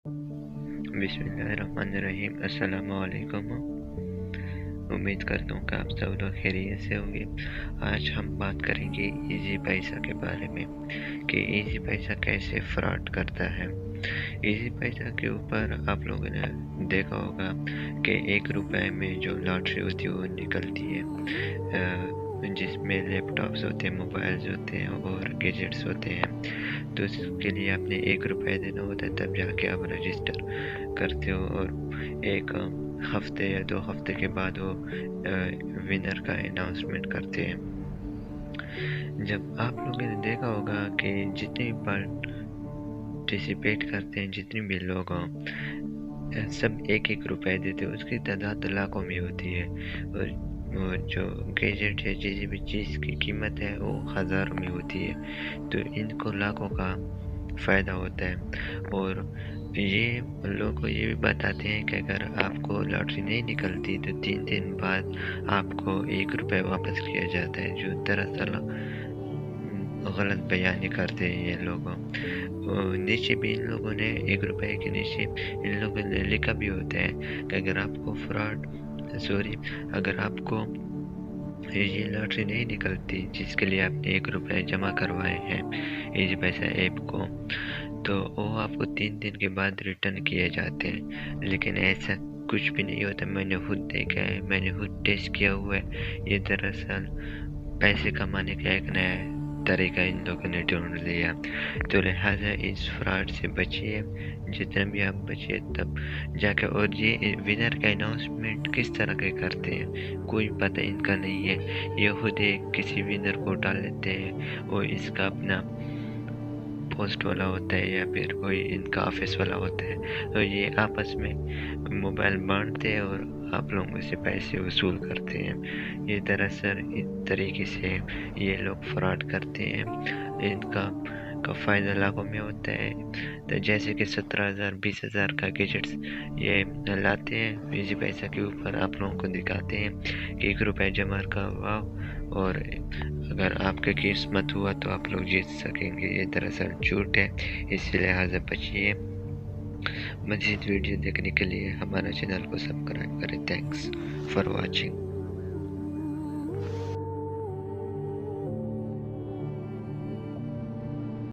बिस्मिल्लाहिर्रहमानिर्रहीम। अस्सलाम वालेकुम। उम्मीद करता हूँ कि आप सब लोग खैरियत से होंगे। आज हम बात करेंगे इजी पैसा के बारे में कि इजी पैसा कैसे फ्रॉड करता है। इजी पैसा के ऊपर आप लोगों ने देखा होगा कि 1 रुपए में जो लॉटरी होती है वो निकलती है, जिसमें लैपटॉप्स होते हैं, मोबाइल्स होते हैं और गैजेट्स होते हैं। तो उसके लिए आपने 1 रुपया देना होता है, तब जाके आप रजिस्टर करते हो और एक हफ्ते या 2 हफ्ते के बाद वो विनर का अनाउंसमेंट करते हैं। जब आप लोगों ने देखा होगा कि जितने भी पार्टिसिपेट करते हैं, जितने भी लोग हों, सब 1-1 रुपए देते हैं। उसकी तादाद लाखों में होती है और वो जो गैजेट है, किसी भी चीज़ की कीमत है वो हज़ारों में होती है। तो इनको लाखों का फ़ायदा होता है। और ये लोगों को ये भी बताते हैं कि अगर आपको लॉटरी नहीं निकलती तो 3 दिन बाद आपको 1 रुपया वापस किया जाता है, जो दरअसल गलत बयानी करते हैं ये लोग। नीचे भी इन लोगों ने 1 रुपए के नीचे इन लोगों ने लिखा भी होता है कि अगर आपको ये लॉटरी नहीं निकलती जिसके लिए आपने 1 रुपया जमा करवाए हैं इजी पैसा ऐप को, तो वो आपको 3 दिन के बाद रिटर्न किए जाते हैं। लेकिन ऐसा कुछ भी नहीं होता। मैंने खुद देखा है, मैंने खुद टेस्ट किया हुआ है। ये दरअसल पैसे कमाने का एक नया तरीका इन लोगों ने ढूंढ लिया। तो लिहाजा इस फ्रॉड से बचिए, जितना भी आप बचिए तब जाके। और ये विनर का अनाउंसमेंट किस तरह के करते हैं कोई पता इनका नहीं है। ये खुद एक किसी विनर को डाल लेते हैं और इसका अपना पोस्ट वाला होता है या फिर कोई इनका ऑफिस वाला होता है। तो ये आपस में मोबाइल बांटते हैं और आप लोगों से पैसे वसूल करते हैं। ये दरअसल इस तरीके से ये लोग फ्रॉड करते हैं। इनका फ़ायदा लाखों में होता है। तो जैसे कि 17,000 20,000 का गैजेट्स ये लाते हैं, इजी पैसा के ऊपर आप लोगों को दिखाते हैं कि 1 रुपया जमा करवाओ और अगर आपके किस्मत हुआ तो आप लोग जीत सकेंगे। ये दरअसल झूठ है, इसी लिहाजा बचिए। मज़ीद वीडियो देखने के लिए हमारा चैनल को सब्सक्राइब करें। Thanks for watching.